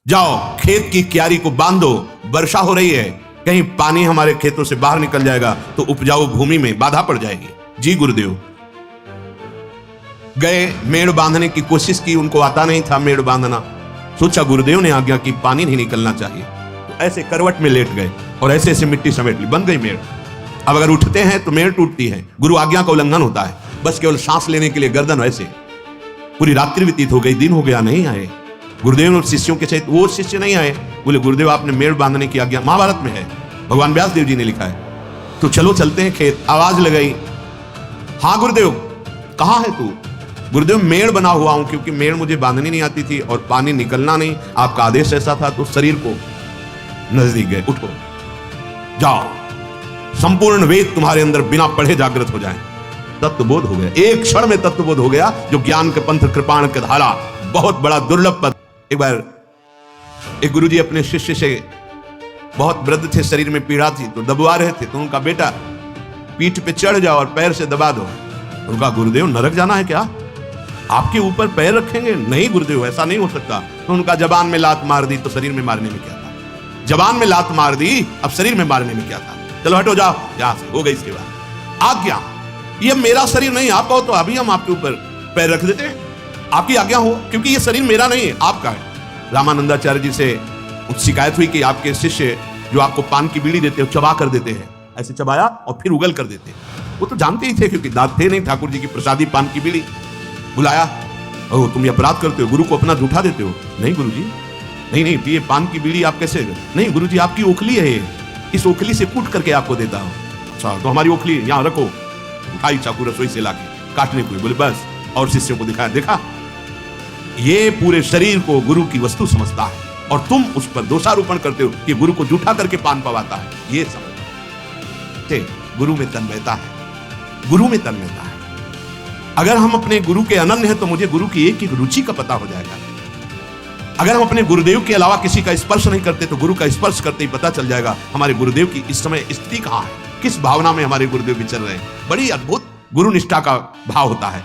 जाओ खेत की क्यारी को बांधो, वर्षा हो रही है, कहीं पानी हमारे खेतों से बाहर निकल जाएगा तो उपजाऊ भूमि में बाधा पड़ जाएगी। जी गुरुदेव। गए, मेड़ बांधने की कोशिश की, उनको आता नहीं था मेड़ बांधना। सोचा गुरुदेव ने आज्ञा की पानी नहीं निकलना चाहिए, तो ऐसे करवट में लेट गए और ऐसे ऐसे मिट्टी समेट ली, बन गई मेड़। अब अगर उठते हैं तो मेड़ टूटती है, गुरु आज्ञा का उल्लंघन होता है। बस केवल सांस लेने के लिए गर्दन वैसे। पूरी रात्रि व्यतीत हो गई, दिन हो गया, नहीं आए गुरुदेव और शिष्यों के सहित। वो शिष्य नहीं आए, बोले गुरुदेव आपने मेड़ बांधने की आज्ञा, महाभारत में है, भगवान व्यास देव जी ने लिखा है। तो चलो चलते हैं खेत। आवाज लगाई, हाँ गुरुदेव कहाँ है तू? गुरुदेव मेड़ बना हुआ हूं, क्योंकि मेड़ मुझे बांधनी नहीं आती थी और पानी निकलना नहीं, आपका आदेश ऐसा था, तो शरीर को नजदीक गए। उठो जाओ, संपूर्ण वेद तुम्हारे अंदर बिना पढ़े जागृत हो जाए। तत्वबोध हो गया, एक क्षण में तत्वबोध हो गया। जो ज्ञान के पंथ कृपाण के धारा, बहुत बड़ा दुर्लभ पद। एक बार एक गुरुजी अपने शिष्य से, बहुत वृद्ध थे, शरीर में पीड़ा थी, तो दबवा रहे थे, तो उनका बेटा पीठ पे चढ़ जाओ और पैर से दबा दो। उनका गुरुदेव नरक जाना है क्या, आपके ऊपर पैर रखेंगे? नहीं गुरुदेव ऐसा नहीं हो सकता। तो उनका जबान में लात मार दी, तो शरीर में मारने में क्या था? जबान में लात मार दी, अब शरीर में मारने में क्या था? चलो हटो जाओ यहां से। हो गई इसके बाद आज्ञा, ये मेरा शरीर नहीं, आपका हो तो अभी हम आपके ऊपर पैर रख देते हैं, आपकी आज्ञा हो, क्योंकि ये शरीर मेरा नहीं है, आपका है। रामानंदाचार्य जी से शिकायत हुई कि आपके शिष्य जो आपको पान की बीड़ी देते हो चबा कर देते हैं, ऐसे चबाया और फिर उगल कर देते। वो तो जानते ही थे, क्योंकि दांत थे नहीं, ठाकुर जी की प्रसादी पान की बीड़ी। बुलाया, ओह तुम ये अपराध करते हो, गुरु को अपना झूठा देते हो। नहीं गुरु जी, नहीं, ये पान की बीड़ी आप कैसे? नहीं गुरु जी, आपकी ओखली है, इस ओखली से कूट करके आपको देता हूं। अच्छा तो हमारी ओखली यहां रखो। उठाई चाकू रसोई से लाके काटने को, बोले बस। और शिष्यों को दिखाया, देखा ये पूरे शरीर को गुरु की वस्तु समझता है और तुम उस पर दोषारोपण करते हो कि गुरु को झूठा करके पान पवाता है। ये समझ, गुरु में तन्मयता है, गुरु में तन्मयता है। अगर हम अपने गुरु के अनन्य हैं तो मुझे गुरु की एक एक रुचि का पता हो जाएगा। अगर हम अपने गुरुदेव के अलावा किसी का स्पर्श नहीं करते तो गुरु का स्पर्श करते ही पता चल जाएगा हमारे गुरुदेव की इस समय स्थिति कहां है, किस भावना में हमारे गुरुदेव विचर रहे हैं। बड़ी अद्भुत गुरु निष्ठा का भाव होता है।